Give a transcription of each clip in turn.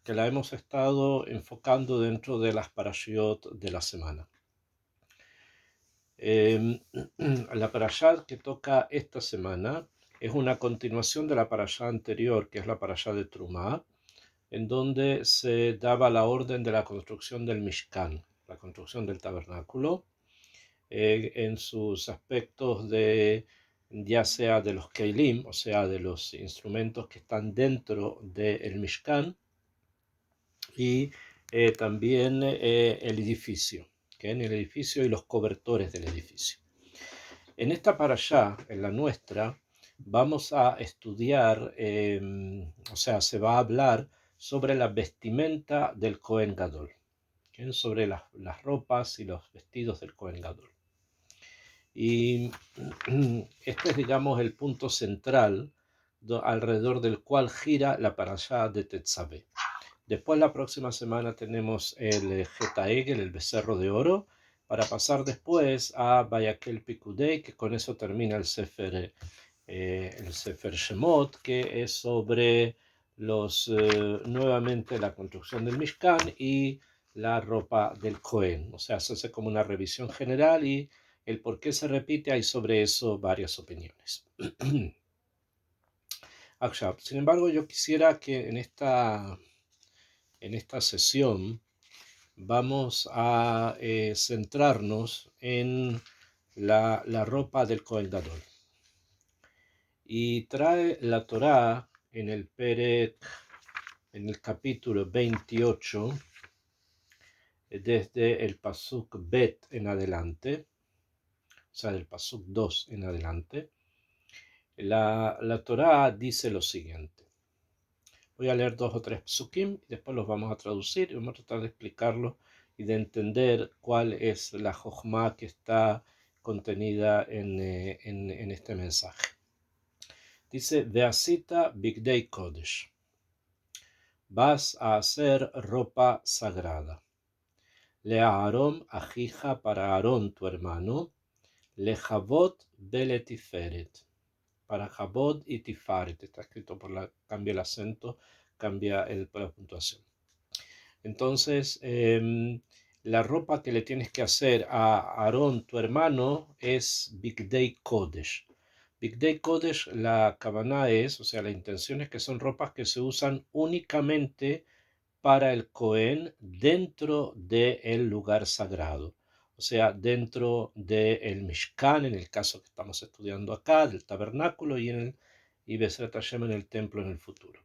que la hemos estado enfocando dentro de las parashiot de la semana. La parashá que toca esta semana es una continuación de la parashá anterior, que es la parashá de Trumá, en donde se daba la orden de la construcción del Mishkan, la construcción del tabernáculo, en sus aspectos de ya sea de los Keilim, o sea, de los instrumentos que están dentro del Mishkan, y también el edificio, que en el edificio y los cobertores del edificio. En esta parashá, en la nuestra, vamos a estudiar, o sea, se va a hablar sobre la vestimenta del Kohen Gadol, ¿okay? Sobre las ropas y los vestidos del Kohen Gadol. Y este es, digamos, el punto central alrededor del cual gira la parashá de Tetzaveh. Después, la próxima semana, tenemos el Getaegel, el becerro de oro, para pasar después a Vayakel Pikudei, que con eso termina el Sefer Shemot, que es sobre nuevamente la construcción del Mishkan y la ropa del Cohen. O sea, se hace como una revisión general y el por qué se repite, hay sobre eso varias opiniones. Sin embargo, yo quisiera que en esta sesión vamos a centrarnos en la ropa del Kohen Gadol. Y trae la Torá en el capítulo 28, desde el Pasuk Bet en adelante, o sea, del Pasuk 2 en adelante. La Torá dice lo siguiente. Voy a leer 2 o 3 psukim y después los vamos a traducir y vamos a tratar de explicarlo y de entender cuál es la jochma que está contenida en este mensaje. Dice, Veasita Bigdei Kodesh. Vas a hacer ropa sagrada. Le Aarón ajija para Aarón tu hermano. Le Javot bele Tiferet. Para Javot y Tifaret. Está escrito cambia el acento, cambia la puntuación. Entonces, la ropa que le tienes que hacer a Aarón, tu hermano, es Bigdei Kodesh. Bigdei Kodesh, la kavanah es, o sea, la intención es que son ropas que se usan únicamente para el Cohen dentro del lugar sagrado. O sea, dentro del Mishkan, en el caso que estamos estudiando acá, del tabernáculo, y Besrat Hashem en el templo en el futuro.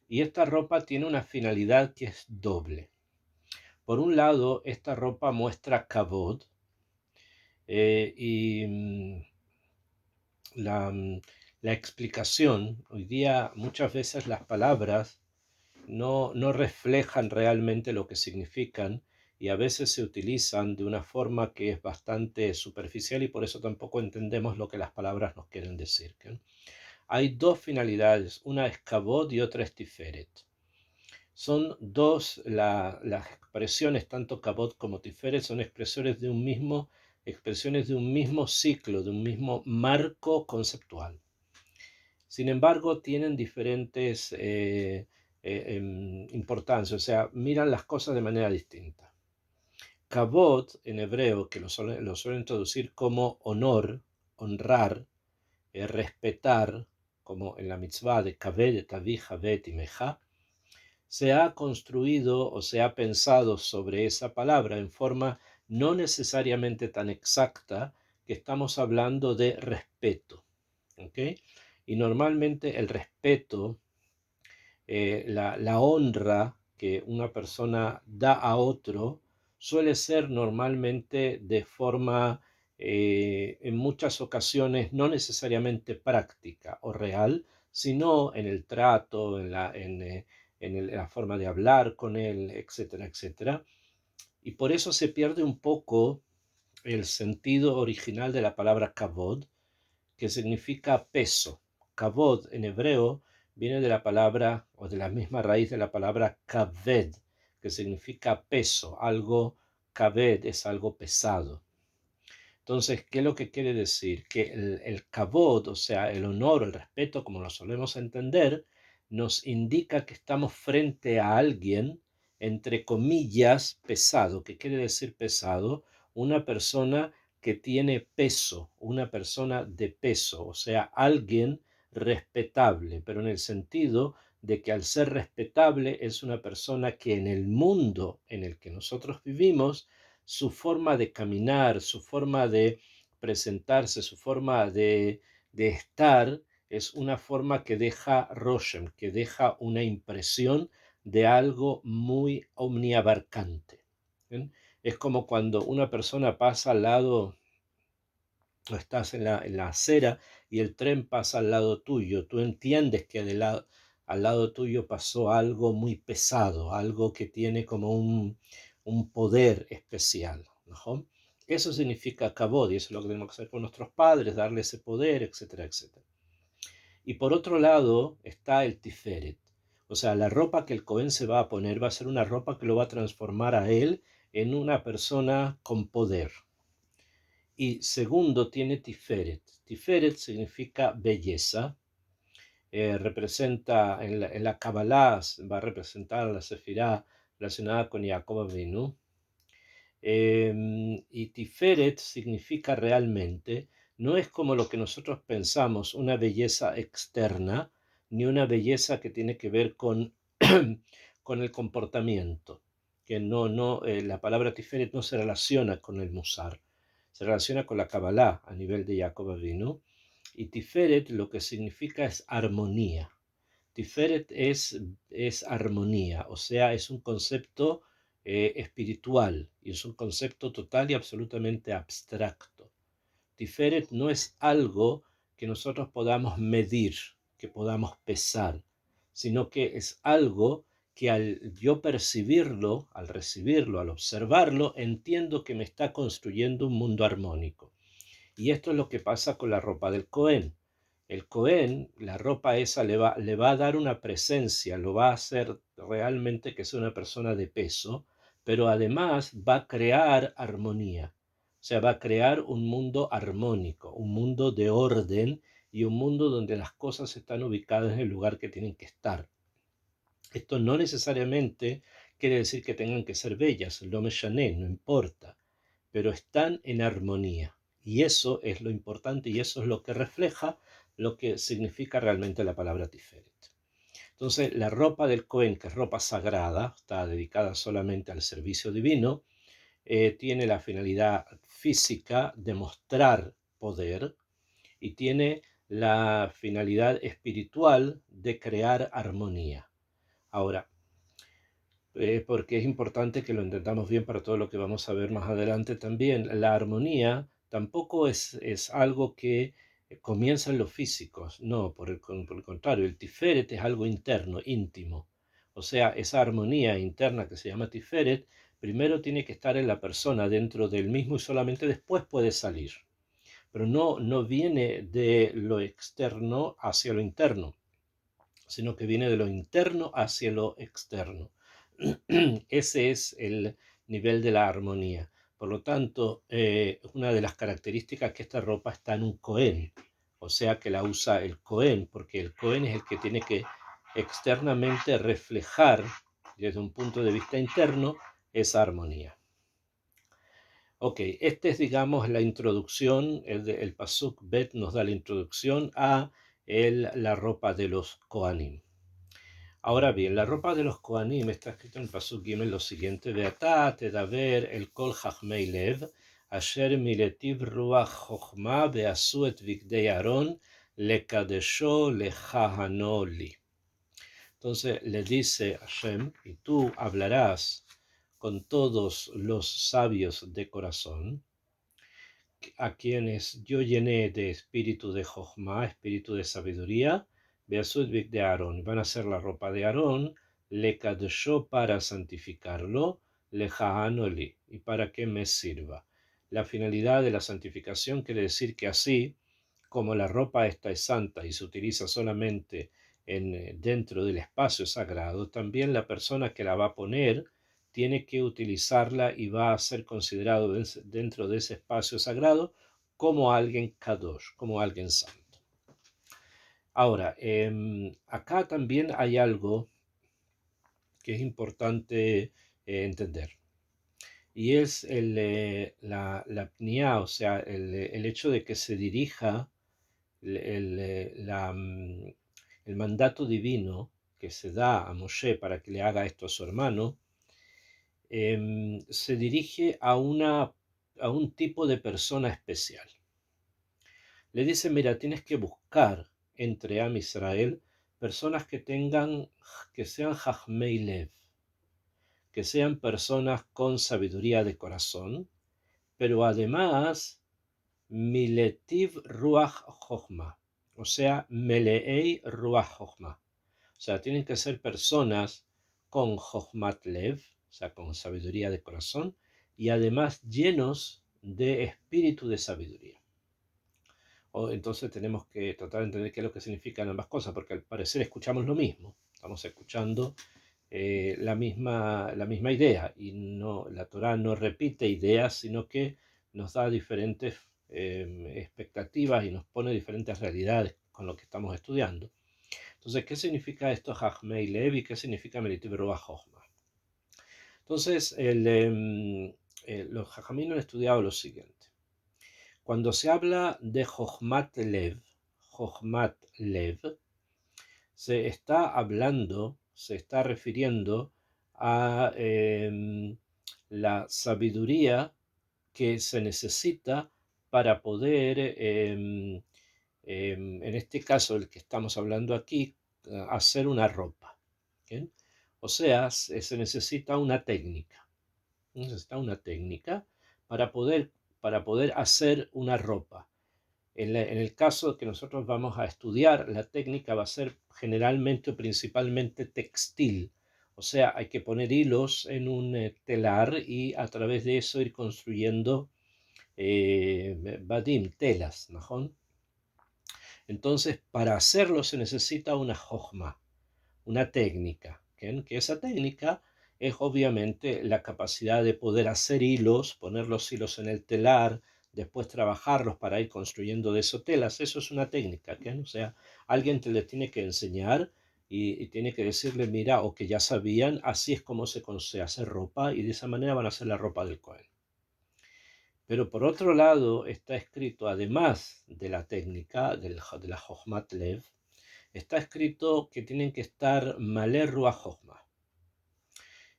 Y esta ropa tiene una finalidad que es doble. Por un lado, esta ropa muestra kavod, y la explicación, hoy día muchas veces las palabras no reflejan realmente lo que significan y a veces se utilizan de una forma que es bastante superficial y por eso tampoco entendemos lo que las palabras nos quieren decir. ¿Okay? Hay dos finalidades, una es kavod y otra es tiferet. Son dos, las expresiones, tanto kavod como tiferet, son expresiones de un mismo ciclo, de un mismo marco conceptual. Sin embargo, tienen diferentes importancias, o sea, miran las cosas de manera distinta. Kavod, en hebreo, que lo suelen traducir como honor, honrar, respetar, como en la mitzvah de kaved, tavi, javet y meja, se ha construido o se ha pensado sobre esa palabra en forma no necesariamente tan exacta, que estamos hablando de respeto. ¿Okay? Y normalmente el respeto, la honra que una persona da a otro, suele ser normalmente de forma, en muchas ocasiones, no necesariamente práctica o real, sino en el trato, en la forma de hablar con él, etcétera, etcétera. Y por eso se pierde un poco el sentido original de la palabra kavod, que significa peso. Kavod en hebreo viene de la palabra, o de la misma raíz de la palabra kaved, que significa peso. Algo kaved es algo pesado. Entonces, ¿qué es lo que quiere decir? Que el kavod, o sea, el honor, el respeto, como lo solemos entender, nos indica que estamos frente a alguien, entre comillas, pesado. ¿Qué quiere decir pesado? Una persona que tiene peso, una persona de peso, o sea, alguien respetable, pero en el sentido de que al ser respetable es una persona que en el mundo en el que nosotros vivimos, su forma de caminar, su forma de presentarse, su forma de estar, es una forma que deja Roshem, que deja una impresión de algo muy omniabarcante. ¿Bien? Es como cuando una persona pasa al lado, o estás en la acera y el tren pasa al lado tuyo. Tú entiendes que al lado tuyo pasó algo muy pesado, algo que tiene como un poder especial, ¿no? Eso significa kabod, y eso es lo que tenemos que hacer con nuestros padres, darle ese poder, etcétera, etcétera. Y por otro lado está el tiferet. O sea, la ropa que el Cohen se va a poner va a ser una ropa que lo va a transformar a él en una persona con poder. Y segundo, tiene tiferet. Tiferet significa belleza. Representa en la Kabbalah, va a representar la Sefirá relacionada con Jacob Avinu. Y Tiferet significa realmente, no es como lo que nosotros pensamos, una belleza externa, ni una belleza que tiene que ver con, con el comportamiento, que la palabra Tiferet no se relaciona con el Musar, se relaciona con la Kabbalah a nivel de Jacob Avinu, y Tiferet lo que significa es armonía. Tiferet es armonía, o sea, es un concepto espiritual y es un concepto total y absolutamente abstracto. Tiferet no es algo que nosotros podamos medir, que podamos pesar, sino que es algo que al yo percibirlo, al recibirlo, al observarlo, entiendo que me está construyendo un mundo armónico. Y esto es lo que pasa con la ropa del Cohen. El Cohen, la ropa esa le va a dar una presencia, lo va a hacer realmente que sea una persona de peso, pero además va a crear armonía. O sea, va a crear un mundo armónico, un mundo de orden y un mundo donde las cosas están ubicadas en el lugar que tienen que estar. Esto no necesariamente quiere decir que tengan que ser bellas, lo me llané, no importa, pero están en armonía. Y eso es lo importante y eso es lo que refleja lo que significa realmente la palabra Tiferet. Entonces, la ropa del Cohen, que es ropa sagrada, está dedicada solamente al servicio divino, tiene la finalidad física de mostrar poder y tiene la finalidad espiritual de crear armonía. Ahora, porque es importante que lo entendamos bien para todo lo que vamos a ver más adelante también. La armonía tampoco es algo que comienza en los físicos, no, por el contrario, el tiferet es algo interno, íntimo. O sea, esa armonía interna que se llama tiferet, primero tiene que estar en la persona, dentro del mismo y solamente después puede salir. Pero no viene de lo externo hacia lo interno, sino que viene de lo interno hacia lo externo. Ese es el nivel de la armonía. Por lo tanto, una de las características es que esta ropa está en un Cohen, o sea que la usa el Cohen, porque el Cohen es el que tiene que externamente reflejar desde un punto de vista interno esa armonía. Ok, esta es, digamos, la introducción, el Pasuk Bet nos da la introducción a la ropa de los Kohanim. Ahora bien, la ropa de los Kohanim está escrito en el Pasuk Gimel lo siguiente: Veatá tedaber el kol chachmei lev, asher miletiv ruach chochma veasu et vigdei Aarón lekadesho lechahano li. Entonces le dice Hashem, y tú hablarás con todos los sabios de corazón, a quienes yo llené de espíritu de Jochma, espíritu de sabiduría, Beasud de Aarón, van a ser la ropa de Aarón, le kadshó para santificarlo, le li, y para que me sirva. La finalidad de la santificación quiere decir que así, como la ropa esta es santa y se utiliza solamente dentro del espacio sagrado, también la persona que la va a poner tiene que utilizarla y va a ser considerado dentro de ese espacio sagrado como alguien kadosh, como alguien santo. Ahora, acá también hay algo que es importante entender. Y es la pniá, o sea, el hecho de que se dirija el, el, eh, la, mm, el mandato divino que se da a Moshe para que le haga esto a su hermano, se dirige a un tipo de persona especial. Le dice, mira, tienes que buscar entre Am Israel personas que sean Jajmei Lev, que sean personas con sabiduría de corazón, pero además Miletiv Ruach Chochma, o sea, Meleei Ruach Chochma. O sea, tienen que ser personas con Chochmat Lev, o sea, con sabiduría de corazón, y además llenos de espíritu de sabiduría. Entonces tenemos que tratar de entender qué es lo que significan ambas cosas, porque al parecer escuchamos lo mismo. Estamos escuchando la misma idea, y no, la Torá no repite ideas, sino que nos da diferentes expectativas y nos pone diferentes realidades con lo que estamos estudiando. Entonces, ¿qué significa esto Jajmei Lev y qué significa Meritiv Ruach Chochma? Entonces, los Jajamim han estudiado lo siguiente. Cuando se habla de Chochmat Lev, se está refiriendo a la sabiduría que se necesita para poder, en este caso el que estamos hablando aquí, hacer una ropa. ¿Bien? O sea, se necesita una técnica. Necesita una técnica para poder, para poder hacer una ropa. En el caso que nosotros vamos a estudiar, la técnica va a ser generalmente o principalmente textil. O sea, hay que poner hilos en un telar y a través de eso ir construyendo badim, telas, ¿no? Entonces, para hacerlo se necesita una jojma, una técnica, ¿okay? Que esa técnica es obviamente la capacidad de poder hacer hilos, poner los hilos en el telar, después trabajarlos para ir construyendo de eso telas. Eso es una técnica, ¿okay? O sea, alguien te les tiene que enseñar y tiene que decirle, mira, o que ya sabían, así es como se hace ropa y de esa manera van a hacer la ropa del Cohen. Pero por otro lado está escrito, además de la técnica, de la Jochmat Lev, está escrito que tienen que estar Malé Ruach Jochma.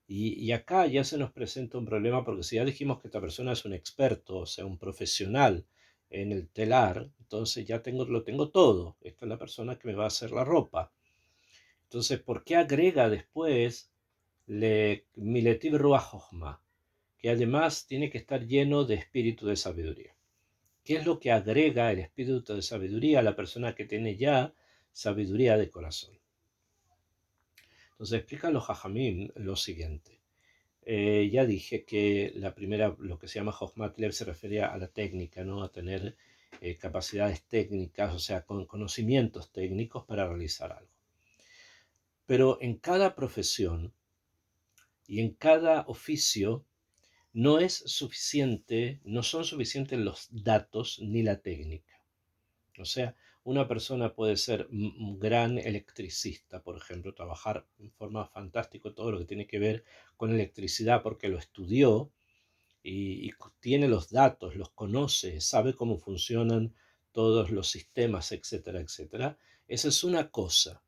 Y acá ya se nos presenta un problema porque si ya dijimos que esta persona es un experto, o sea, un profesional en el telar, entonces ya lo tengo todo. Esta es la persona que me va a hacer la ropa. Entonces, ¿por qué agrega después Miletiv Ruach Jochma? Que además tiene que estar lleno de espíritu de sabiduría. ¿Qué es lo que agrega el espíritu de sabiduría a la persona que tiene ya sabiduría de corazón? Entonces explican los Jajamim lo siguiente. Ya dije que la primera, lo que se llama Jochmat Lev, se refería a la técnica, ¿no? A tener capacidades técnicas, o sea, con conocimientos técnicos para realizar algo. Pero en cada profesión y en cada oficio no es suficiente, no son suficientes los datos ni la técnica. O sea, una persona puede ser un gran electricista, por ejemplo, trabajar en forma fantástica todo lo que tiene que ver con electricidad porque lo estudió y tiene los datos, los conoce, sabe cómo funcionan todos los sistemas, etcétera, etcétera. Esa es una cosa,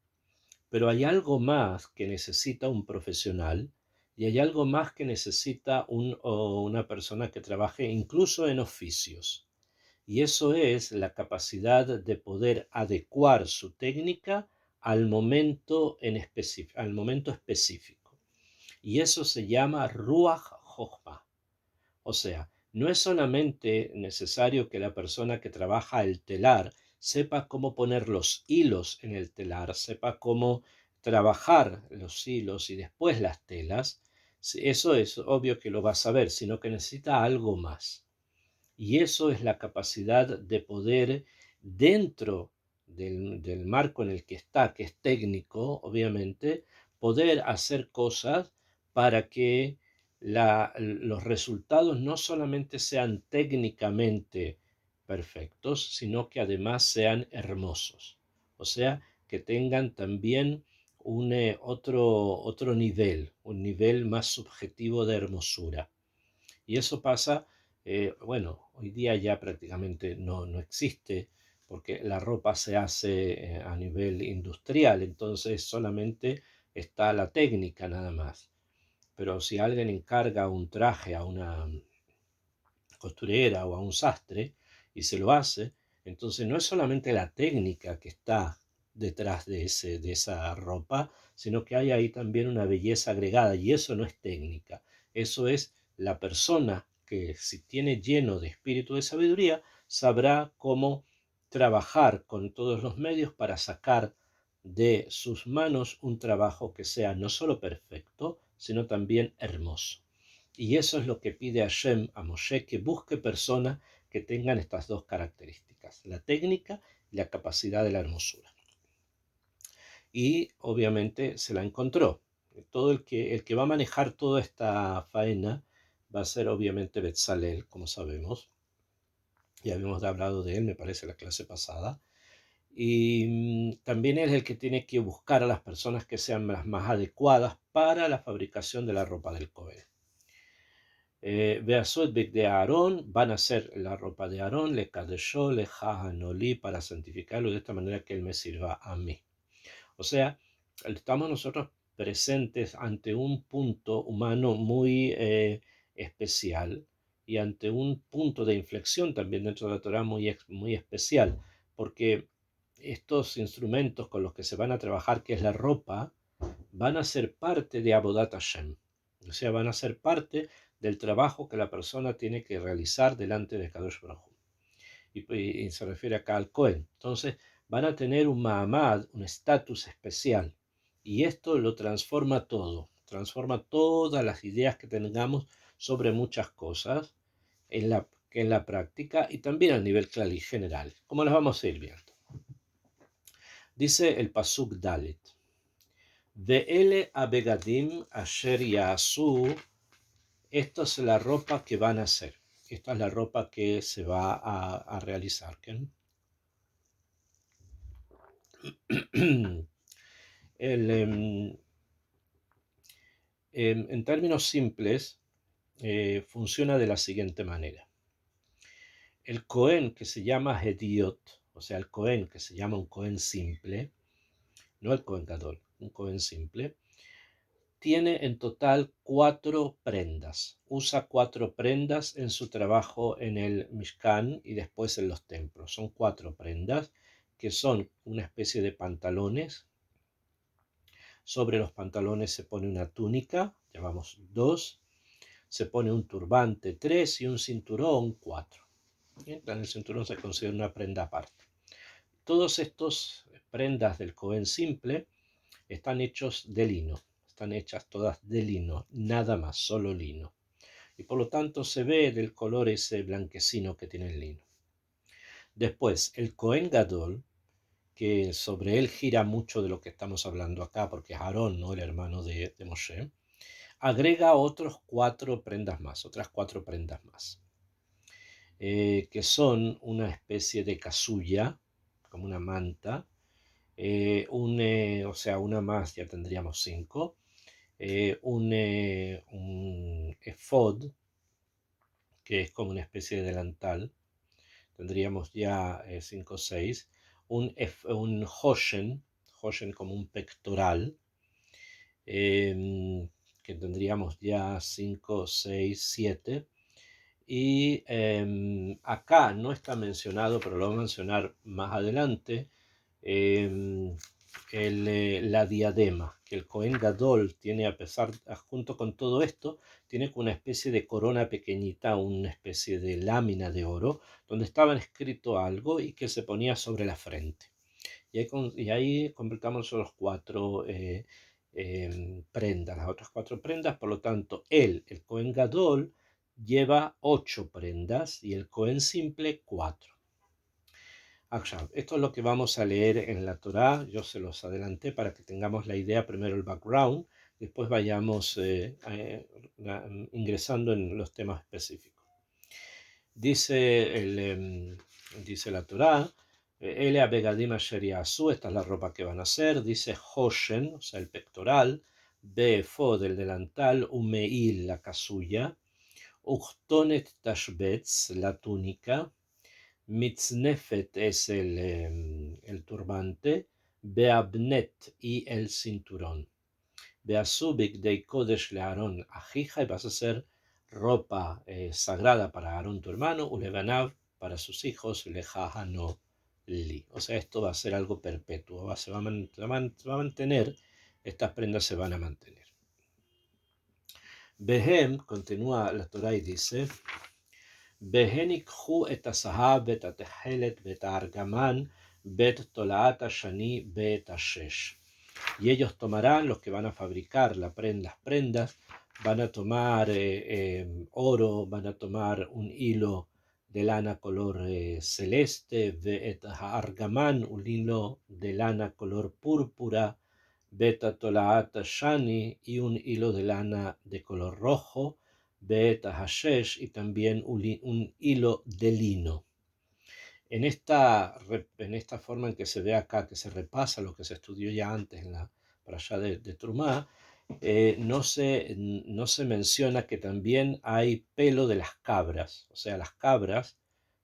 pero hay algo más que necesita un profesional y hay algo más que necesita o una persona que trabaje incluso en oficios. Y eso es la capacidad de poder adecuar su técnica al momento, al momento específico. Y eso se llama Ruach Chochma. O sea, no es solamente necesario que la persona que trabaja el telar sepa cómo poner los hilos en el telar, sepa cómo trabajar los hilos y después las telas. Eso es obvio que lo va a saber, sino que necesita algo más. Y eso es la capacidad de poder, dentro del marco en el que está, que es técnico, obviamente, poder hacer cosas para que los resultados no solamente sean técnicamente perfectos, sino que además sean hermosos. o sea, que tengan también otro nivel, un nivel más subjetivo de hermosura. Y eso pasa, bueno, hoy día ya prácticamente no existe, porque la ropa se hace a nivel industrial, entonces solamente está la técnica nada más. Pero si alguien encarga un traje a una costurera o a un sastre y se lo hace, entonces no es solamente la técnica que está detrás de esa ropa, sino que hay ahí también una belleza agregada y eso no es técnica, eso es la persona que si tiene lleno de espíritu de sabiduría, sabrá cómo trabajar con todos los medios para sacar de sus manos un trabajo que sea no solo perfecto, sino también hermoso. Y eso es lo que pide Hashem a Moshe, que busque personas que tengan estas dos características, la técnica y la capacidad de la hermosura. Y obviamente se la encontró. El que va a manejar toda esta faena va a ser obviamente Betzalel, como sabemos. Ya habíamos hablado de él, me parece, la clase pasada. Y también es el que tiene que buscar a las personas que sean las más adecuadas para la fabricación de la ropa del Cohen. Beasot de Aarón, van a hacer la ropa de Aarón, le kadeshó, le jahanolí, para santificarlo de esta manera que él me sirva a mí. O sea, estamos nosotros presentes ante un punto humano muy especial y ante un punto de inflexión también dentro de la Torah muy especial, porque estos instrumentos con los que se van a trabajar, que es la ropa, van a ser parte de Avodat Hashem. O sea, van a ser parte del trabajo que la persona tiene que realizar delante de Kadosh Baruj Hu. Y se refiere acá al Cohen. Entonces, van a tener un ma'amad, un estatus especial. Y esto lo transforma todas las ideas que tengamos sobre muchas cosas en la práctica y también a nivel claro y general, como las vamos a ir viendo. Dice el Pasuk Dalet. Ve'ele abegadim asher ya'asu, esta es la ropa que van a hacer. Esta es la ropa que se va a realizar. El, en términos simples, funciona de la siguiente manera. El Cohen que se llama Hediot, o sea, el Cohen que se llama un Cohen simple, no el Cohen Gadol, un Cohen simple, tiene en total 4 prendas. Usa 4 prendas en su trabajo en el Mishkan y después en los templos. Son 4 prendas que son una especie de pantalones. Sobre los pantalones se pone una túnica, llamamos 2. Se pone un turbante 3 y un cinturón 4. El cinturón se considera una prenda aparte. Todos estos prendas del Cohen simple están hechos de lino. Están hechas todas de lino, nada más, solo lino. Y por lo tanto se ve del color ese blanquecino que tiene el lino. Después, el Cohen Gadol, que sobre él gira mucho de lo que estamos hablando acá, porque es Aarón, ¿no? El hermano de Moshe, agrega otras 4 prendas más, que son una especie de casulla, como una manta, o sea, una más ya tendríamos 5, un efod, que es como una especie de delantal, tendríamos ya 5 o 6, un hoshen como un pectoral, que tendríamos ya 5, 6, 7. Y acá no está mencionado, pero lo voy a mencionar más adelante, la diadema, que el Cohen Gadol tiene, junto con todo esto, tiene una especie de corona pequeñita, una especie de lámina de oro, donde estaba escrito algo y que se ponía sobre la frente. Y ahí completamos los 4 prendas, las otras 4 prendas, por lo tanto, el Cohen Gadol, lleva 8 prendas y el Cohen simple 4. Esto es lo que vamos a leer en la Torá. Yo se los adelanté para que tengamos la idea, primero el background, después vayamos ingresando en los temas específicos. Dice la Torá, Ele abegadim asher yasu, esta es la ropa que van a hacer. Dice hoshen, o sea, el pectoral. Beefod, el delantal. Umeil, la casulla. Uchtonet tashbetz, la túnica. Mitznefet es el turbante. Beabnet y el cinturón. Beasubik de Kodesh le Aarón ajija, y vas a hacer ropa sagrada para Aarón tu hermano, ulevanav para sus hijos, lejahano li. O sea, esto va a ser algo perpetuo, se va a mantener, estas prendas se van a mantener. Behem, continúa la Torah y dice, Behenikhu et asahab bet atehelet bet argaman bet tolaat shani bet ashesh. Y ellos tomarán, los que van a fabricar las prendas, van a tomar oro, van a tomar un hilo de lana color celeste, et argamán, un hilo de lana color púrpura, beta tolaat shani, y un hilo de lana de color rojo, beta hashesh, y también un hilo de lino. En esta forma en que se ve acá, que se repasa lo que se estudió ya antes para allá de Trumá, no se menciona que también hay pelo de las cabras. O sea, las cabras,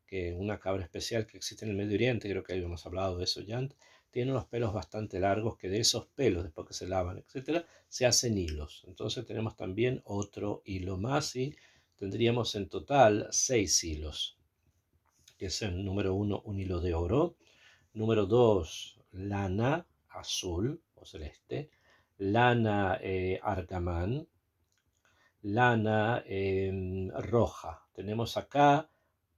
que una cabra especial que existe en el Medio Oriente, creo que habíamos hablado de eso ya antes, tiene unos pelos bastante largos, que de esos pelos, después que se lavan, etcétera, se hacen hilos. Entonces tenemos también otro hilo más y tendríamos en total 6 hilos, que es el número 1, un hilo de oro. Número 2, lana azul o celeste. Lana argamán. Lana roja. Tenemos acá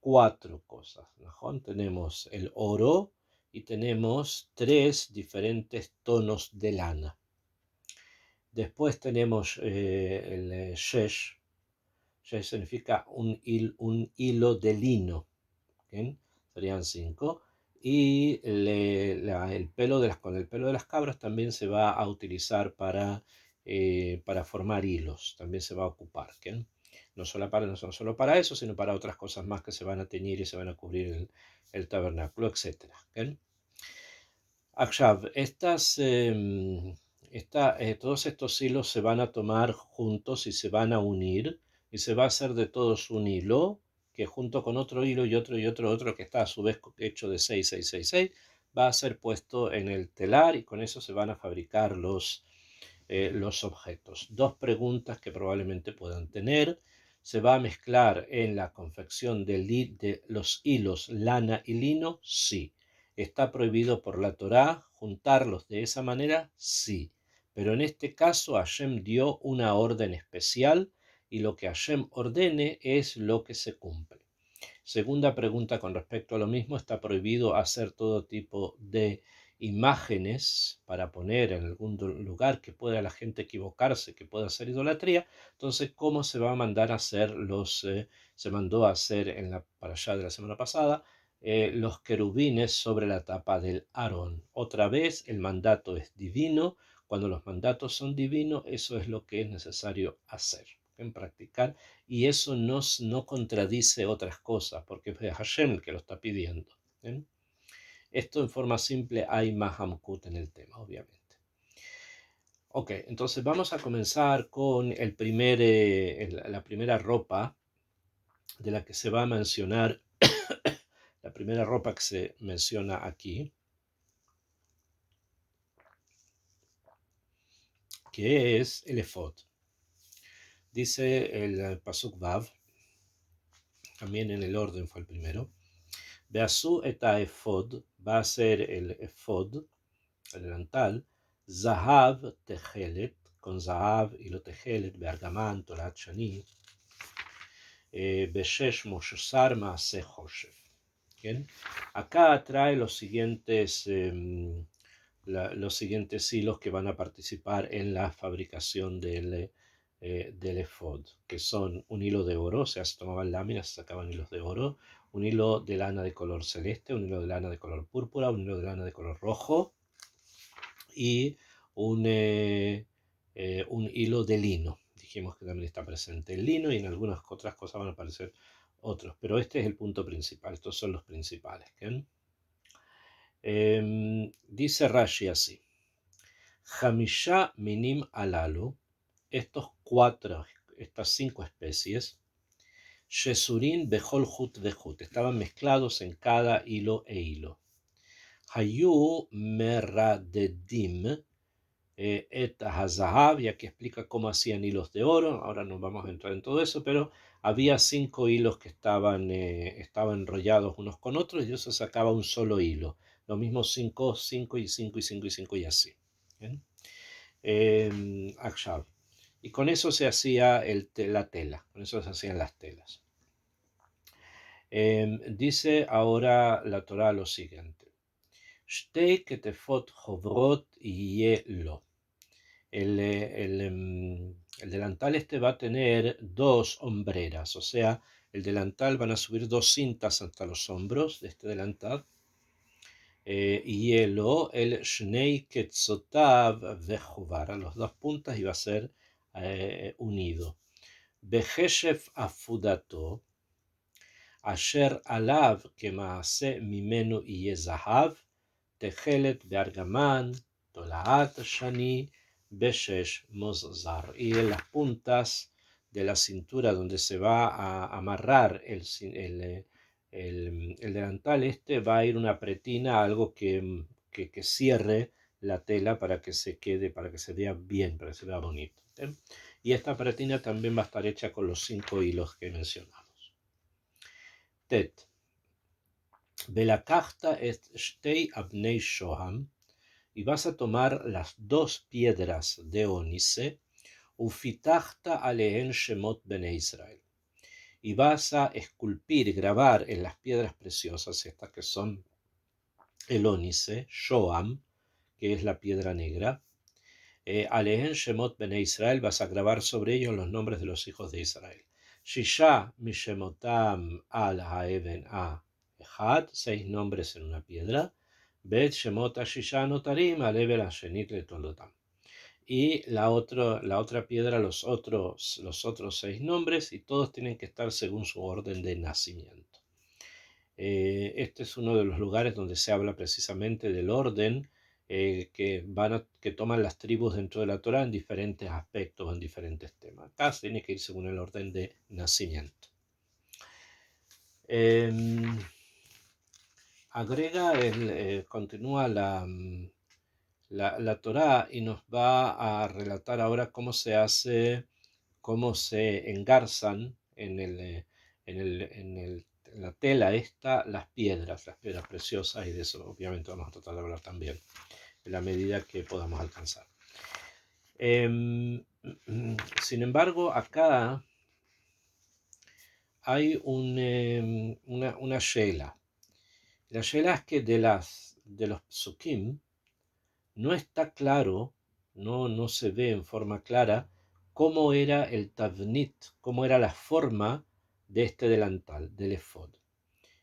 4 cosas, ¿no? Tenemos el oro y tenemos 3 diferentes tonos de lana. Después tenemos el shesh. Shesh significa un hilo de lino. ¿Bien? Serían 5. Y el pelo con el pelo de las cabras también se va a utilizar para formar hilos, también se va a ocupar. ¿Bien? No solo para eso, sino para otras cosas más que se van a teñir y se van a cubrir el tabernáculo, etc. ¿Bien? Akshav, todos estos hilos se van a tomar juntos y se van a unir, y se va a hacer de todos un hilo, que junto con otro hilo y otro que está a su vez hecho de 6, 6, 6, 6, va a ser puesto en el telar, y con eso se van a fabricar los objetos. 2 preguntas que probablemente puedan tener. ¿Se va a mezclar en la confección de los hilos lana y lino? Sí. ¿Está prohibido por la Torá juntarlos de esa manera? Sí. Pero en este caso Hashem dio una orden especial, y lo que Hashem ordene es lo que se cumple. Segunda pregunta con respecto a lo mismo: ¿está prohibido hacer todo tipo de imágenes para poner en algún lugar que pueda la gente equivocarse, que pueda hacer idolatría? Entonces, ¿cómo se va a mandar a hacer se mandó a hacer en la parashá de la semana pasada, los querubines sobre la tapa del Aarón? Otra vez, el mandato es divino. Cuando los mandatos son divinos, eso es lo que es necesario hacer, en practicar, y eso no contradice otras cosas, porque es Hashem el que lo está pidiendo. ¿Bien? Esto en forma simple, hay más Hamkut en el tema, obviamente. Ok, entonces vamos a comenzar con la primera ropa de la que se va a mencionar, la primera ropa que se menciona aquí, que es el efod. Dice el Pasuk Vav, también en el orden fue el primero. Beasu eta efod, va a ser el efod, el delantal, Zahav tejelet, con Zahav y lo tejelet, Beargamán, Torat Shani, Beshesh Moshosar Maase Hoshev. Bien, acá trae los siguientes hilos que van a participar en la fabricación del efod, que son un hilo de oro, o sea, se tomaban láminas, se sacaban hilos de oro, un hilo de lana de color celeste, un hilo de lana de color púrpura, un hilo de lana de color rojo, y un hilo de lino. Dijimos que también está presente el lino, y en algunas otras cosas van a aparecer otros, pero este es el punto principal, estos son los principales. ¿Bien? Dice Rashi así. Hamisha minim alalu, estas 5 especies, Shesurin bechol hut vehut, estaban mezclados en cada hilo e hilo. Hayu meradedim et hazahav, y aquí explica cómo hacían hilos de oro, ahora no vamos a entrar en todo eso, pero había 5 hilos que estaban enrollados unos con otros y eso sacaba un solo hilo. Lo mismo 5, 5 y 5 y 5 y 5 y así. ¿Bien? Akshav. Y con eso se hacía la tela, con eso se hacían las telas. Dice ahora la Torá lo siguiente. Shtei ketefot hovrot yelo. El delantal este va a tener 2 hombreras, o sea, el delantal van a subir 2 cintas hasta los hombros de este delantal. Yelo, el shnei ketzotav vejuvar, a las 2 puntas iba a ser unido. Beheshef afudato, asher alav kemaase mimenu yezahav, techelet beargaman, tolaat shani, beshesh mozar. Y en las puntas de la cintura donde se va a amarrar el delantal este, va a ir una pretina, algo que cierre la tela para que se quede, para que se vea bien, para que se vea bonito. Y esta pretina también va a estar hecha con los 5 hilos que mencionamos. Tet. Velakachta et shtei abnei shoham, y vas a tomar las 2 piedras de ónice, ufitachta alehen shemot bene Israel, y vas a esculpir, grabar en las piedras preciosas, estas que son el ónice, shoham, que es la piedra negra, alehen shemot bene Israel, vas a grabar sobre ellos los nombres de los hijos de Israel. Shisha mishemotam al haeben a echad, 6 nombres en una piedra. Bet shemot shisha notarim al even ashenit letolotam. Y la otra piedra, los otros 6 nombres, y todos tienen que estar según su orden de nacimiento. Este es uno de los lugares donde se habla precisamente del orden que toman las tribus dentro de la Torá en diferentes aspectos, en diferentes temas. Acá se tiene que ir según el orden de nacimiento. Continúa la Torá y nos va a relatar ahora cómo se engarzan en la tela esta las piedras preciosas, y de eso obviamente vamos a tratar de hablar también en la medida que podamos alcanzar. Sin embargo, acá hay una shela. La shela es que de los psukim no está claro, no se ve en forma clara cómo era el tavnit, cómo era la forma de este delantal, del efod.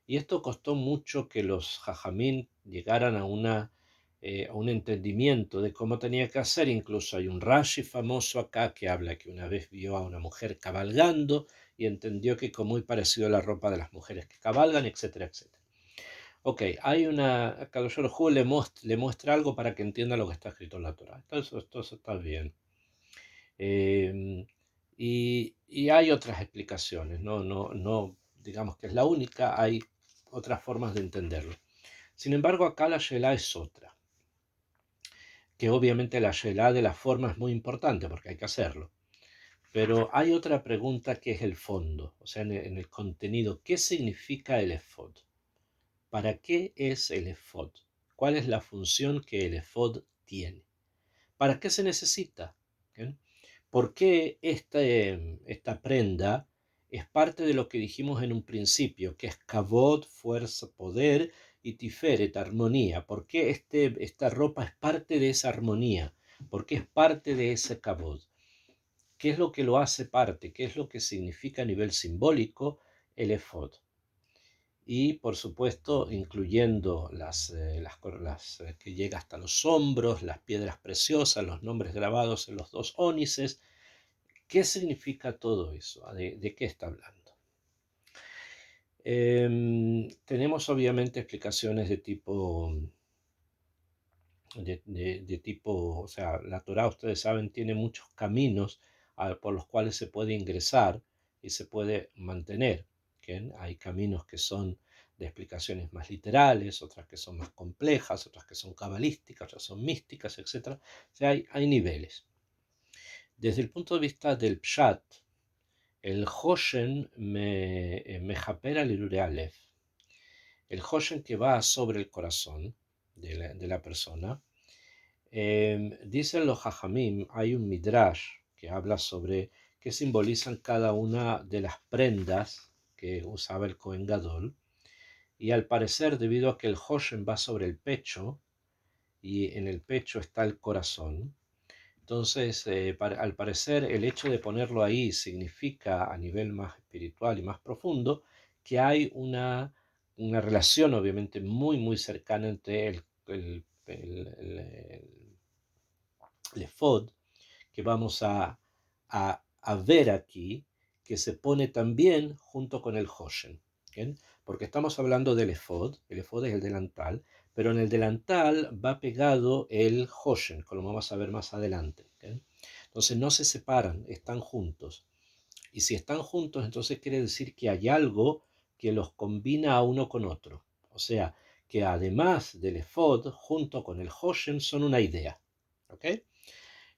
Y esto costó mucho que los jajamín llegaran a un entendimiento de cómo tenía que hacer. Incluso hay un Rashi famoso acá que habla que una vez vio a una mujer cabalgando y entendió que como muy parecido a la ropa de las mujeres que cabalgan, etcétera, etcétera. Ok, Kadosh Baruj Hu le muestra algo para que entienda lo que está escrito en la Torah. Esto está bien. Y hay otras explicaciones, no digamos que es la única, hay otras formas de entenderlo. Sin embargo, acá la Shelah es otra, que obviamente la Shelah de la forma es muy importante porque hay que hacerlo. Pero hay otra pregunta que es el fondo, o sea, en el contenido. ¿Qué significa el efod? ¿Para qué es el efod? ¿Cuál es la función que el efod tiene? ¿Para qué se necesita? ¿Bien? ¿Por qué esta prenda es parte de lo que dijimos en un principio, que es kavod, fuerza, poder, y tiferet, armonía? ¿Por qué esta ropa es parte de esa armonía? ¿Por qué es parte de ese kavod? ¿Qué es lo que lo hace parte? ¿Qué es lo que significa a nivel simbólico el efod? Y por supuesto incluyendo las que llega hasta los hombros, las piedras preciosas, los nombres grabados en los 2 ónices. ¿Qué significa todo eso? ¿De qué está hablando? Tenemos obviamente explicaciones de tipo de tipo, o sea, la Torá, ustedes saben, tiene muchos caminos por los cuales se puede ingresar y se puede mantener. ¿Bien? Hay caminos que son de explicaciones más literales, otras que son más complejas, otras que son cabalísticas, otras son místicas, etc. O sea, hay niveles. Desde el punto de vista del Pshat, el Hoshen mejaper al Irure Aleph. El Hoshen que va sobre el corazón de la persona. Dicen los Jajamim, hay un Midrash que habla sobre qué simbolizan cada una de las prendas que usaba el Cohen Gadol, y al parecer, debido a que el Hoshen va sobre el pecho, y en el pecho está el corazón, entonces al parecer el hecho de ponerlo ahí significa a nivel más espiritual y más profundo que hay una relación obviamente muy muy cercana entre el efod que vamos a ver aquí, que se pone también junto con el Hoshen. ¿Bien? Porque estamos hablando del el efod es el delantal, pero en el delantal va pegado el Hoshen, como vamos a ver más adelante. ¿Bien? Entonces no se separan, están juntos. Y si están juntos, entonces quiere decir que hay algo que los combina a uno con otro. O sea, que además del efod, junto con el Hoshen, son una idea. ¿Ok?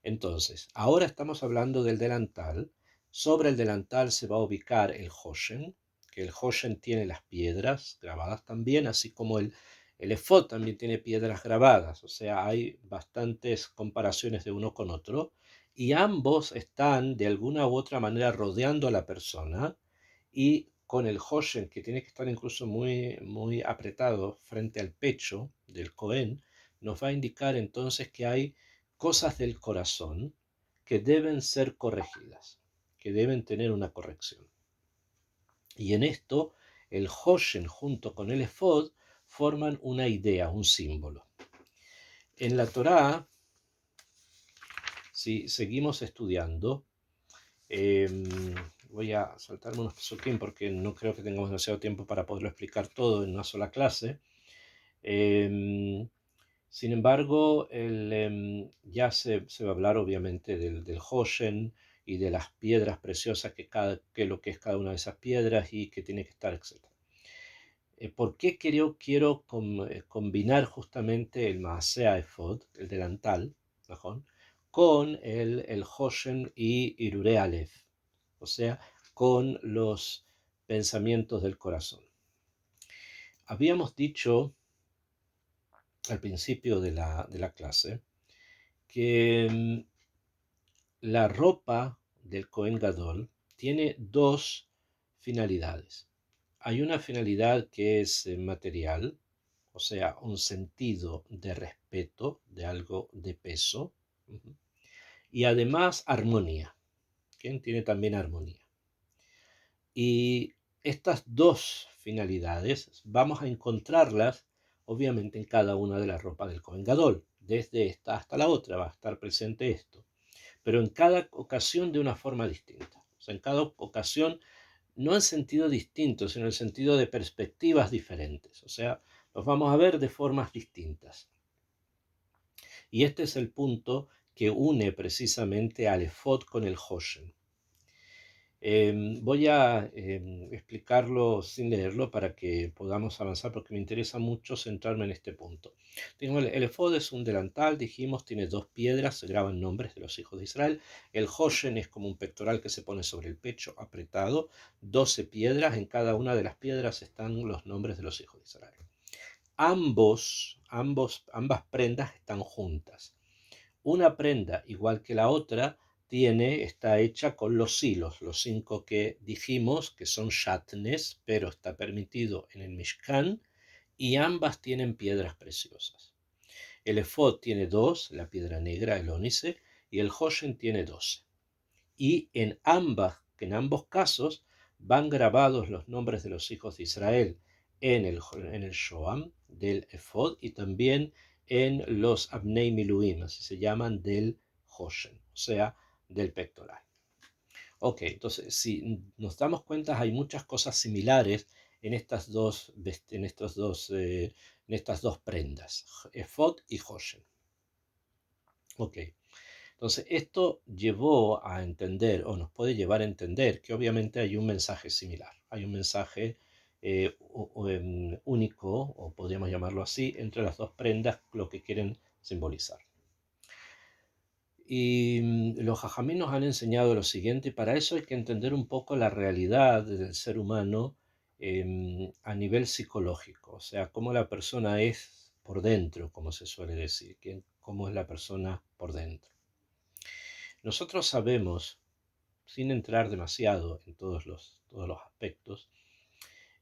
Entonces, ahora estamos hablando del delantal. Sobre el delantal se va a ubicar el Hoshen, que el Hoshen tiene las piedras grabadas también, así como el efod también tiene piedras grabadas. O sea, hay bastantes comparaciones de uno con otro. Y ambos están de alguna u otra manera rodeando a la persona. Y con el Hoshen, que tiene que estar incluso muy, muy apretado frente al pecho del Cohen, nos va a indicar entonces que hay cosas del corazón que deben ser corregidas, que deben tener una corrección. Y en esto, el Hoshen junto con el Efod forman una idea, un símbolo. En la Torá, si seguimos estudiando, voy a saltarme unos pesukim porque no creo que tengamos demasiado tiempo para poderlo explicar todo en una sola clase. Sin embargo, ya se va a hablar obviamente del Hoshen y de las piedras preciosas que lo que es cada una de esas piedras y que tiene que estar, etc. ¿Por qué quiero combinar justamente el Maaseh Ephod, el delantal, ¿no?, con el Hoshen y Irure Aleph, o sea, con los pensamientos del corazón? Habíamos dicho al principio de la clase que la ropa del Cohen Gadol tiene dos finalidades. Hay una finalidad que es material, o sea, un sentido de respeto, de algo de peso, y además armonía. ¿Quién tiene también armonía? Y estas dos finalidades vamos a encontrarlas obviamente en cada una de las ropas del Cohen Gadol. Desde esta hasta la otra va a estar presente esto, pero en cada ocasión de una forma distinta. O sea, en cada ocasión, no en sentido distinto, sino en el sentido de perspectivas diferentes. O sea, los vamos a ver de formas distintas. Y este es el punto que une precisamente al efod con el Hoshen. Voy a explicarlo sin leerlo para que podamos avanzar, porque me interesa mucho centrarme en este punto. El efod es un delantal, dijimos, tiene dos piedras, se graban nombres de los hijos de Israel. El Hoshen es como un pectoral que se pone sobre el pecho apretado, 12 piedras, en cada una de las piedras están los nombres de los hijos de Israel. Ambas prendas están juntas. Una prenda, igual que la otra, está hecha con los hilos, los 5 que dijimos que son shatnes, pero está permitido en el Mishkan, y ambas tienen piedras preciosas. El efod tiene 2, la piedra negra, el ónice, y el Hoshen tiene 12. Y en ambos casos van grabados los nombres de los hijos de Israel en el Shoam del efod y también en los Abnei Miluim, así se llaman, del Hoshen, o sea, del pectoral. Ok, entonces si nos damos cuenta hay muchas cosas similares en estas dos prendas, efod y Hoshen. Ok, entonces esto llevó a entender, o nos puede llevar a entender, que obviamente hay un mensaje similar, hay un mensaje único, o podríamos llamarlo así, entre las dos prendas, lo que quieren simbolizar. Y los jajamín nos han enseñado lo siguiente, y para eso hay que entender un poco la realidad del ser humano a nivel psicológico, o sea, cómo la persona es por dentro, como se suele decir, cómo es la persona por dentro. Nosotros sabemos, sin entrar demasiado en todos los aspectos,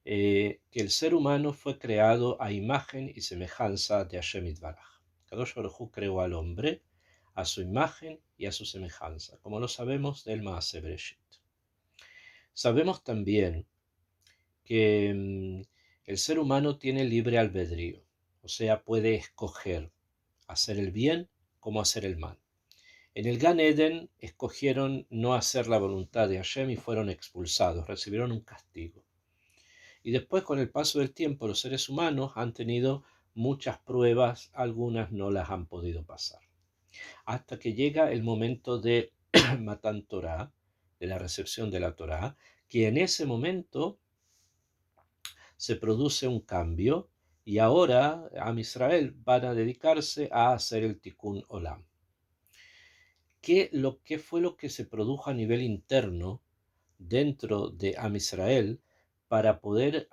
que el ser humano fue creado a imagen y semejanza de Hashem Yitbaraj. Kadosh Baruj Hu creó al hombre a su imagen y a su semejanza, como lo sabemos del Maaseh Bereshit. Sabemos también que el ser humano tiene libre albedrío, o sea, puede escoger hacer el bien como hacer el mal. En el Gan Eden escogieron no hacer la voluntad de Hashem y fueron expulsados, recibieron un castigo. Y después, con el paso del tiempo, los seres humanos han tenido muchas pruebas, algunas no las han podido pasar. Hasta que llega el momento de Matan Torah, de la recepción de la Torah, que en ese momento se produce un cambio y ahora Am Israel van a dedicarse a hacer el Tikkun Olam. ¿Qué fue lo que se produjo a nivel interno dentro de Am Israel para poder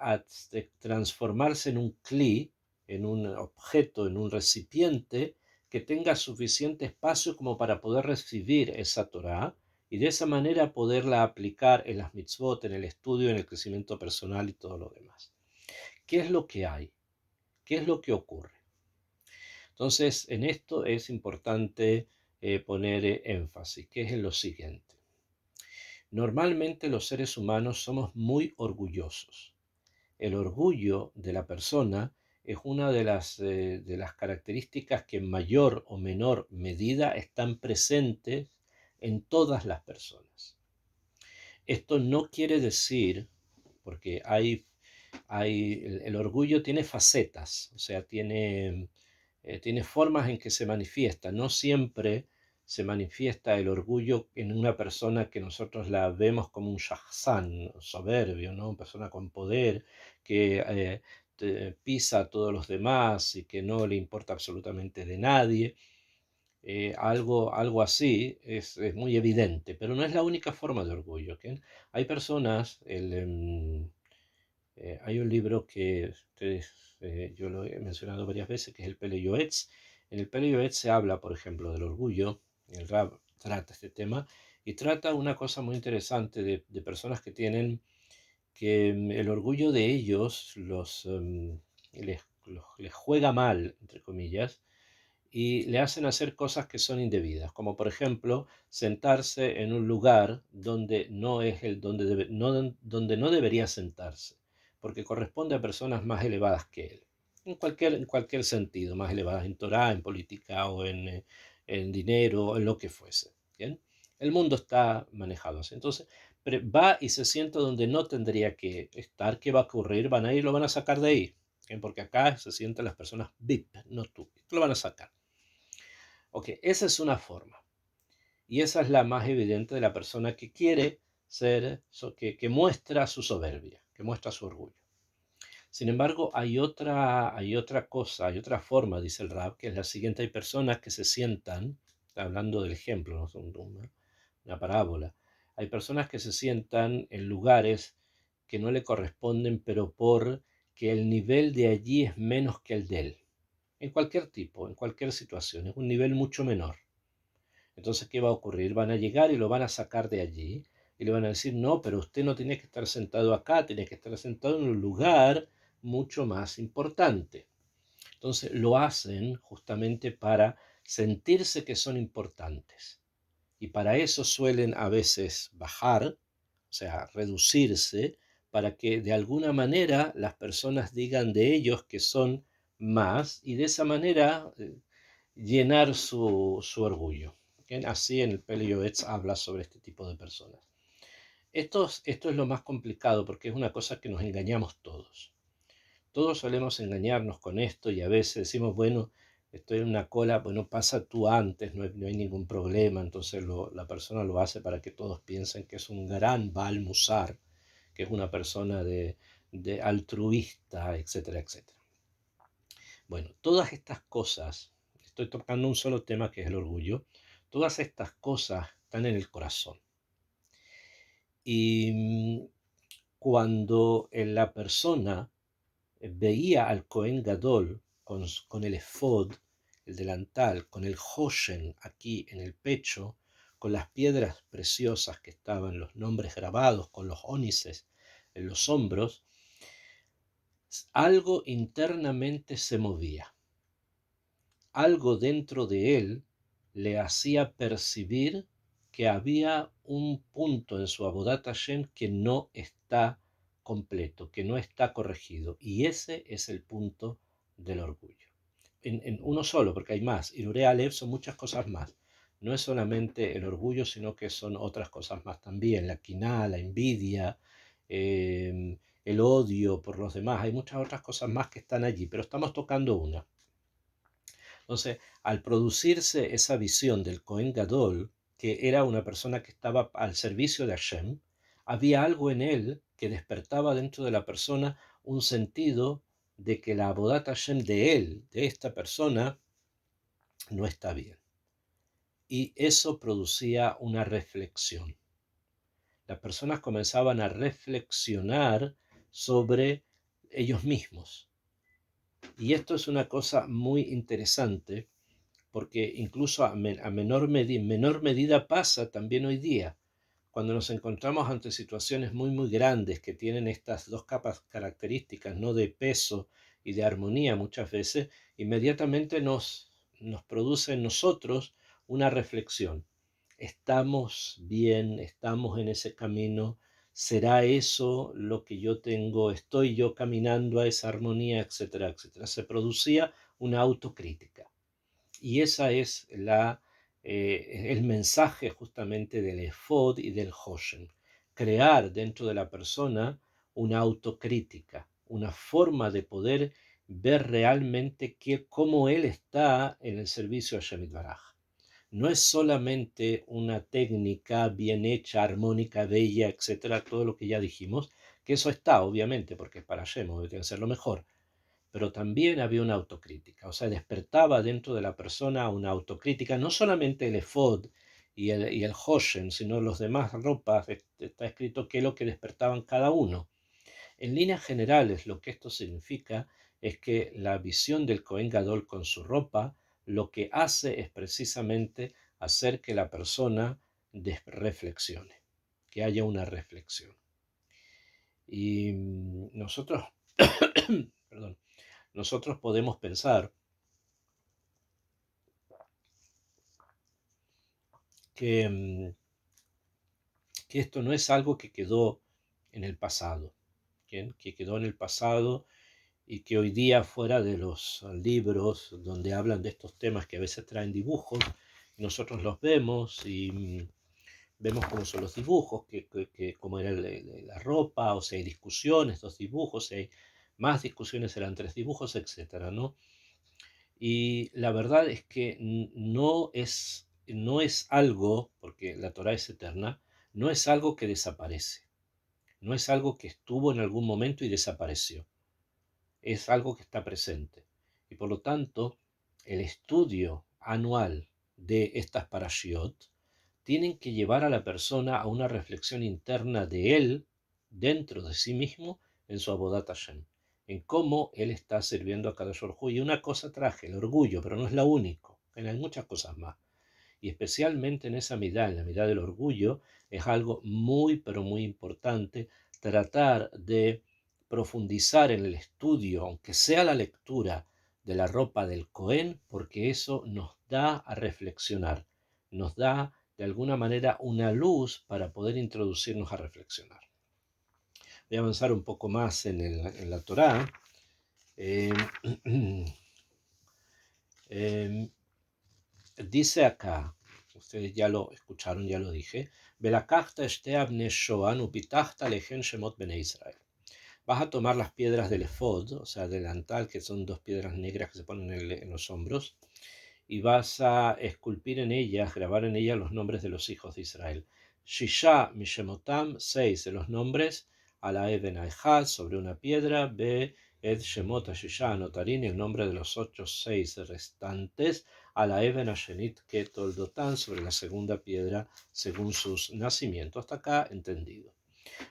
transformarse en un kli, en un objeto, en un recipiente que tenga suficiente espacio como para poder recibir esa Torah y de esa manera poderla aplicar en las mitzvot, en el estudio, en el crecimiento personal y todo lo demás? ¿Qué es lo que hay? ¿Qué es lo que ocurre? Entonces, en esto es importante poner énfasis, que es en lo siguiente. Normalmente los seres humanos somos muy orgullosos. El orgullo de la persona es una de las características que en mayor o menor medida están presentes en todas las personas. Esto no quiere decir, porque el orgullo tiene facetas, o sea, tiene formas en que se manifiesta. No siempre se manifiesta el orgullo en una persona que nosotros la vemos como un shahzán, soberbio, ¿no? Una persona con poder que pisa a todos los demás y que no le importa absolutamente de nadie. Algo así es muy evidente, pero no es la única forma de orgullo. ¿Ok? Hay personas, hay un libro que yo lo he mencionado varias veces, que es el Pele Yoetz. En el Pele Yoetz se habla, por ejemplo, del orgullo. El Rab trata este tema y trata una cosa muy interesante de personas que tienen que el orgullo de ellos les juega mal, entre comillas, y le hacen hacer cosas que son indebidas, como por ejemplo sentarse en un lugar donde no es donde no debería sentarse, porque corresponde a personas más elevadas que él, en cualquier sentido, más elevadas en Torah, en política o en dinero, o en lo que fuese. ¿Bien? El mundo está manejado así. Entonces, va y se sienta donde no tendría que estar. ¿Qué va a ocurrir? Van a ir, lo van a sacar de ahí. ¿Bien? Porque acá se sientan las personas VIP, no tú. Lo van a sacar. Ok, esa es una forma. Y esa es la más evidente de la persona que quiere ser, que muestra su soberbia, que muestra su orgullo. Sin embargo, hay otra cosa, hay otra forma, dice el Rab, que es la siguiente. Hay personas que se sientan, hablando del ejemplo, ¿no? Una parábola. Hay personas que se sientan en lugares que no le corresponden, pero por que el nivel de allí es menos que el de él. En cualquier tipo, en cualquier situación, es un nivel mucho menor. Entonces, ¿qué va a ocurrir? Van a llegar y lo van a sacar de allí y le van a decir, no, pero usted no tiene que estar sentado acá, tiene que estar sentado en un lugar mucho más importante. Entonces, lo hacen justamente para sentirse que son importantes. Y para eso suelen a veces bajar, o sea, reducirse, para que de alguna manera las personas digan de ellos que son más y de esa manera llenar su orgullo. ¿Bien? Así en el Pele Yoetz habla sobre este tipo de personas. Esto es lo más complicado porque es una cosa que nos engañamos todos. Todos solemos engañarnos con esto y a veces decimos, bueno, estoy en una cola, bueno, pasa tú antes, no hay ningún problema, entonces la persona lo hace para que todos piensen que es un gran Baal Musar, que es una persona de altruista, etcétera, etcétera. Bueno, todas estas cosas, estoy tocando un solo tema que es el orgullo, todas estas cosas están en el corazón. Y cuando la persona veía al Cohen Gadol con el efod, el delantal, con el hoshen aquí en el pecho, con las piedras preciosas que estaban, los nombres grabados, con los ónices en los hombros, algo internamente se movía. Algo dentro de él le hacía percibir que había un punto en su Avodat Hashem que no está completo, que no está corregido. Y ese es el punto del orgullo. En uno solo, porque hay más. Iruré Alev son muchas cosas más. No es solamente el orgullo, sino que son otras cosas más también. La quiná, la envidia, el odio por los demás. Hay muchas otras cosas más que están allí, pero estamos tocando una. Entonces, al producirse esa visión del Cohen Gadol, que era una persona que estaba al servicio de Hashem, había algo en él que despertaba dentro de la persona un sentido de que la Avodat Hashem de él, de esta persona, no está bien. Y eso producía una reflexión. Las personas comenzaban a reflexionar sobre ellos mismos. Y esto es una cosa muy interesante, porque incluso menor medida pasa también hoy día, cuando nos encontramos ante situaciones muy grandes que tienen estas dos características, ¿no? De peso y de armonía muchas veces, inmediatamente nos produce en nosotros una reflexión. ¿Estamos bien? ¿Estamos en ese camino? ¿Será eso lo que yo tengo? ¿Estoy yo caminando a esa armonía? Etcétera, etcétera. Se producía una autocrítica. Y esa es el mensaje justamente del efod y del hoshen. Crear dentro de la persona una autocrítica, una forma de poder ver realmente cómo él está en el servicio a Hashem Baraj. No es solamente una técnica bien hecha, armónica, bella, etcétera, todo lo que ya dijimos, que eso está, obviamente, porque es para Hashem, tiene que ser lo mejor, pero también había una autocrítica, o sea, despertaba dentro de la persona una autocrítica, no solamente el efod y el hoshen, sino los demás ropas, está escrito qué es lo que despertaban cada uno. En líneas generales, lo que esto significa es que la visión del Cohen Gadol con su ropa, lo que hace es precisamente hacer que la persona reflexione, que haya una reflexión. Y nosotros, perdón, nosotros podemos pensar que, que esto no es algo que quedó en el pasado, ¿bien? Que quedó en el pasado y que hoy día fuera de los libros donde hablan de estos temas que a veces traen dibujos, nosotros los vemos y vemos cómo son los dibujos, cómo era la ropa, o si hay discusiones, dos dibujos, si hay más discusiones eran tres dibujos, etcétera, ¿no? Y la verdad es que no es algo, porque la Torá es eterna, no es algo que desaparece, no es algo que estuvo en algún momento y desapareció, es algo que está presente. Y por lo tanto, el estudio anual de estas parashiot tienen que llevar a la persona a una reflexión interna de él, dentro de sí mismo, en su Avodat Hashem, en cómo él está sirviendo a Kadosh Baruj Hu. Y una cosa traje, el orgullo, pero no es la única, hay muchas cosas más. Y especialmente en esa mitad, en la mitad del orgullo, es algo muy, pero muy importante tratar de profundizar en el estudio, aunque sea la lectura de la ropa del Cohen, porque eso nos da a reflexionar, nos da de alguna manera una luz para poder introducirnos a reflexionar. Voy a avanzar un poco más en la Torá. Eh, dice acá, ustedes ya lo escucharon, ya lo dije, Belakachta este abne shoan upitachta lejen shemot bene Israel. vas a tomar las piedras del efod, o sea, delantal, que son dos piedras negras que se ponen en los hombros, y vas a esculpir en ellas, grabar en ellas los nombres de los hijos de Israel. Shisha mishemotam, 6 de los nombres, a la Eben Echad, sobre una piedra, B, Ed Shemot Shisha Anotarin, el nombre de los 6 restantes, a la Eben Ashenit Ketoldotan, sobre la segunda piedra, según sus nacimientos. Hasta acá entendido.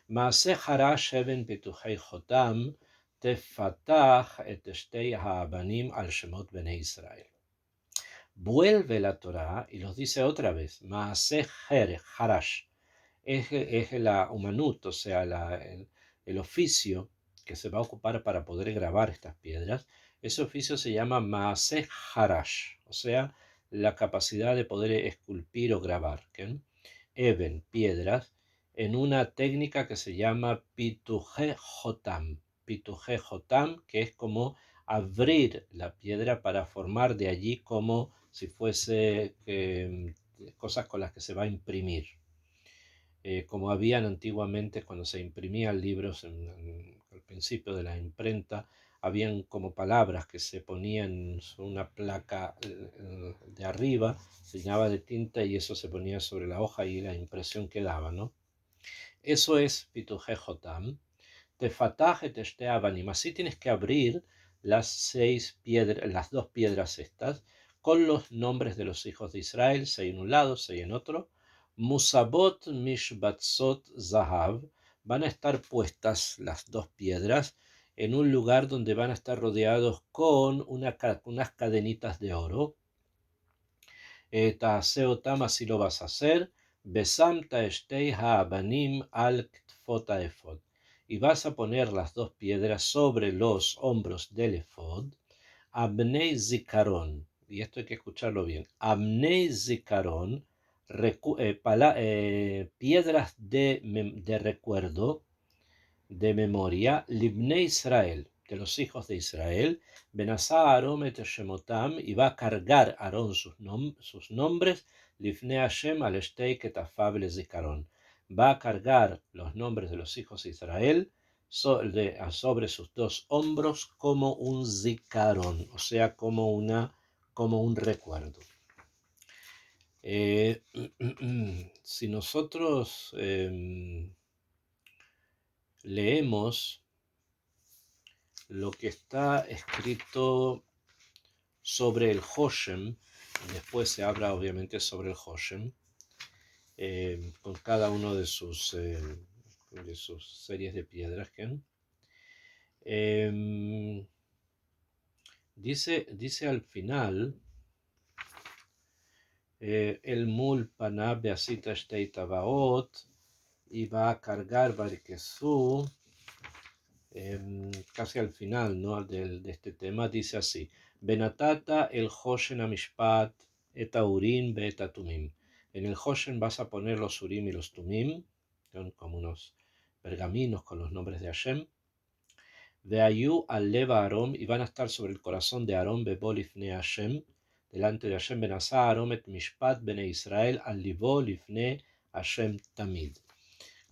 Maaseh Harash Eben Pituchei Jotam, Tefatach et Shtei Ha'abanim al Shemot Bnei Israel. Vuelve la Torá y los dice otra vez, Maaseh Harash, es la humanut, o sea, el oficio que se va a ocupar para poder grabar estas piedras. Ese oficio se llama Maaseh Harash, o sea, la capacidad de poder esculpir o grabar. ¿Okay? Eben, piedras, en una técnica que se llama Pituje Jotam. Pituje Jotam, que es como abrir la piedra para formar de allí como si fuese cosas con las que se va a imprimir. Como habían antiguamente cuando se imprimían libros al principio de la imprenta, habían como palabras que se ponían sobre una placa de arriba, se llenaba de tinta y eso se ponía sobre la hoja y la impresión quedaba, ¿no? Eso es Pituje Jotam. Tefatah et Eshte Avanim. Así tienes que abrir las dos piedras estas, con los nombres de los hijos de Israel, 6 en un lado, 6 en otro. Musabot Mishbatzot Zahav. Van a estar puestas las dos piedras en un lugar donde van a estar rodeados con unas cadenitas de oro. Ta'aseotam, así lo vas a hacer. Besamta Eshtei Ha'abanim al Ktfot Efod. Y vas a poner las dos piedras sobre los hombros del efod. Abnei Zikaron, y esto hay que escucharlo bien. Abnei Zikaron, piedras de recuerdo, de memoria, Libnei Israel, de los hijos de Israel. Benasá Aarón et Shemotam, y va a cargar Aarón sus nombres, Lifnei Hashem al Eshtei Ketafav le Zikaron. Va a cargar los nombres de los hijos de Israel sobre sus dos hombros como un zikaron, o sea, como un recuerdo. Si nosotros leemos lo que está escrito sobre el Hoshem, después se habla obviamente sobre el Hoshem, con cada uno de sus series de piedras. Dice al final, el mul panab beasita shtei tabaot, y va a cargar Barquesú, casi al final, ¿no? de este tema, dice así, Benatata el Hoshen amishpat et aurim beet atumim. En el Hoshen vas a poner los urim y los tumim, son como unos pergaminos con los nombres de Hashem. De Ayu al leva Aarón, y van a estar sobre el corazón de Aarón bebolifne Hashem, delante de Hashem benasá Aarón et mishpat bene Israel al libo lifne Hashem tamid.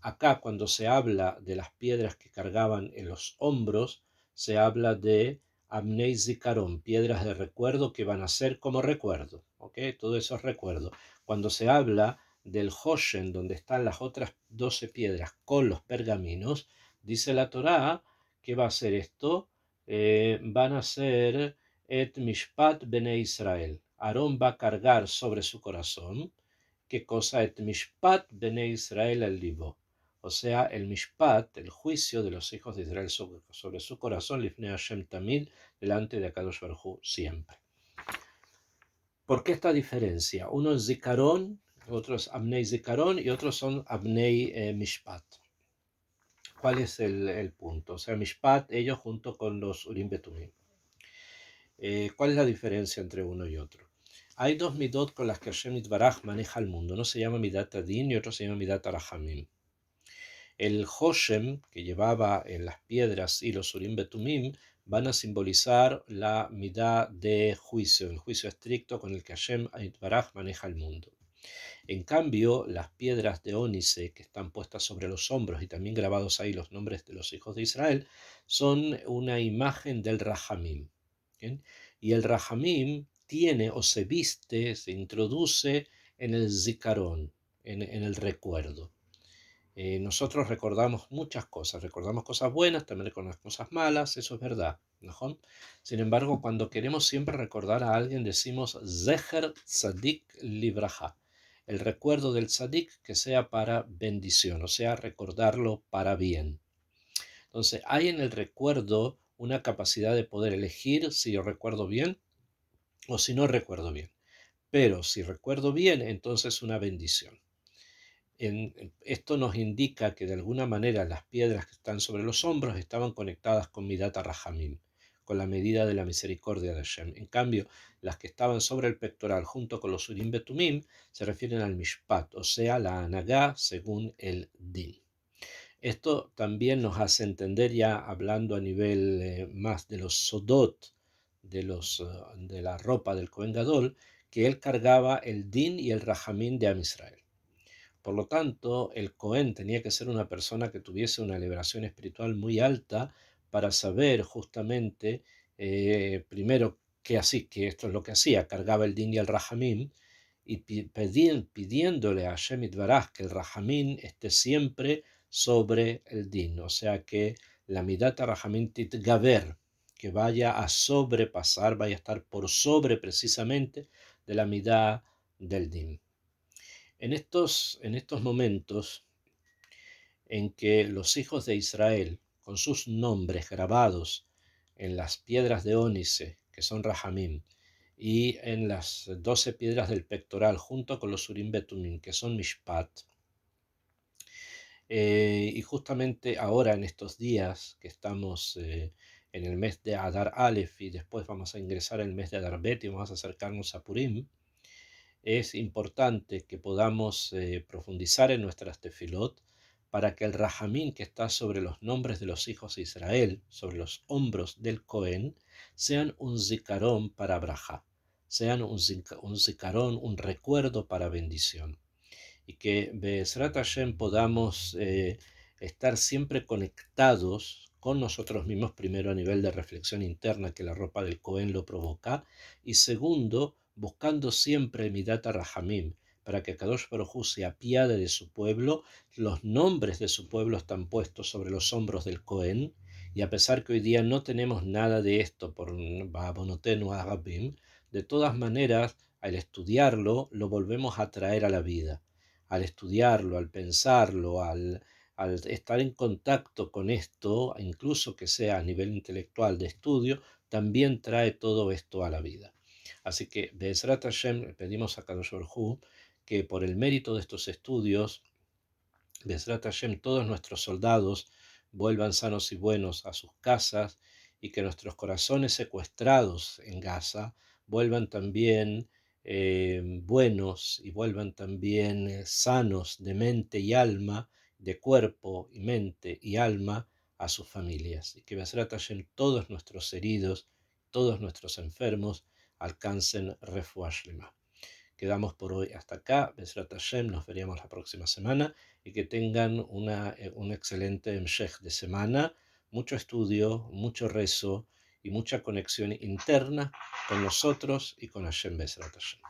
Acá cuando se habla de las piedras que cargaban en los hombros, se habla de Abnei Zikaron, piedras de recuerdo que van a ser como recuerdo, ¿ok? Todo eso es recuerdo. Cuando se habla del Hoshen, donde están las otras 12 piedras con los pergaminos, dice la Torá, ¿qué va a ser esto? Van a ser Et Mishpat Bene Israel. Aarón va a cargar sobre su corazón, ¿qué cosa? Et Mishpat Bene Israel al libo. O sea, el Mishpat, el juicio de los hijos de Israel sobre su corazón, Lifnei Hashem Tamid, delante de Akadosh Baruj Hu, siempre. ¿Por qué esta diferencia? Uno es Zikaron, otro es Abnei Zikaron y otros son Abnei Mishpat. ¿Cuál es el punto? O sea, Mishpat, ellos junto con los Urim Betumim. ¿Cuál es la diferencia entre uno y otro? Hay dos midot con las que Hashem Yitbaraj maneja el mundo. Uno se llama Midat Adin y otro se llama Midat Arahamim. El Hoshem que llevaba en las piedras y los Urim Betumim van a simbolizar la midá de juicio, el juicio estricto con el que Hashem Yitbaraj maneja el mundo. En cambio, las piedras de ónice que están puestas sobre los hombros y también grabados ahí los nombres de los hijos de Israel, son una imagen del Rajamim. ¿Bien? Y el Rajamim tiene o se viste, se introduce en el Zikaron, en el recuerdo. Nosotros recordamos cosas buenas, también recordamos cosas malas, eso es verdad, ¿no? Sin embargo, cuando queremos siempre recordar a alguien, decimos Zecher Tzadik Libraja, el recuerdo del Tzadik que sea para bendición, o sea, recordarlo para bien. Entonces, hay en el recuerdo una capacidad de poder elegir si yo recuerdo bien o si no recuerdo bien. Pero si recuerdo bien, entonces una bendición. Esto nos indica que de alguna manera las piedras que están sobre los hombros estaban conectadas con Midat Rahamim, con la medida de la misericordia de Hashem. En cambio, las que estaban sobre el pectoral junto con los Urim Betumim se refieren al Mishpat, o sea, la Anagá según el Din. Esto también nos hace entender, ya hablando a nivel más de los Sodot, de la ropa del Kohen Gadol, que él cargaba el Din y el Rahamim de Am Israel. Por lo tanto, el Cohen tenía que ser una persona que tuviese una elevación espiritual muy alta para saber justamente, primero, que esto es lo que hacía, cargaba el din y el rahamim, y pidiéndole a Hashem Yitbaraj que el rahamim esté siempre sobre el din, o sea que la midat rahamim titgaber, que vaya a sobrepasar, vaya a estar por sobre precisamente de la midat del din. En estos momentos en que los hijos de Israel, con sus nombres grabados en las piedras de ónice, que son Rahamim, y en las 12 piedras del pectoral, junto con los Urim Betumim, que son Mishpat, y justamente ahora en estos días que estamos en el mes de Adar Aleph y después vamos a ingresar en el mes de Adar Bet y vamos a acercarnos a Purim, es importante que podamos profundizar en nuestras tefilot para que el Rahamín que está sobre los nombres de los hijos de Israel, sobre los hombros del Cohen, sean un zicarón para braja, sean un zicarón, un recuerdo para bendición. Y que Be'ezrat Hashem podamos estar siempre conectados con nosotros mismos, primero a nivel de reflexión interna, que la ropa del Cohen lo provoca, y segundo, buscando siempre Midat Rahamim, para que Kadosh Baruj Hu se apiade de su pueblo. Los nombres de su pueblo están puestos sobre los hombros del Cohen, y a pesar que hoy día no tenemos nada de esto por Ba'avonotenu Arabim, de todas maneras, al estudiarlo, lo volvemos a traer a la vida. Al estudiarlo, al pensarlo, al estar en contacto con esto, incluso que sea a nivel intelectual de estudio, también trae todo esto a la vida. Así que, Be'ezrat Hashem, pedimos a Kadosh Baruj Hu que por el mérito de estos estudios, Be'ezrat Hashem, todos nuestros soldados vuelvan sanos y buenos a sus casas y que nuestros corazones secuestrados en Gaza vuelvan también buenos y vuelvan también sanos de mente y alma, de cuerpo y mente y alma a sus familias. Y que Be'ezrat Hashem, todos nuestros heridos, todos nuestros enfermos alcancen refuah shlema. Quedamos por hoy hasta acá. Be'ezrat Hashem, nos veríamos la próxima semana y que tengan un excelente Emshech de semana, mucho estudio, mucho rezo y mucha conexión interna con nosotros y con Hashem Be'ezrat Hashem.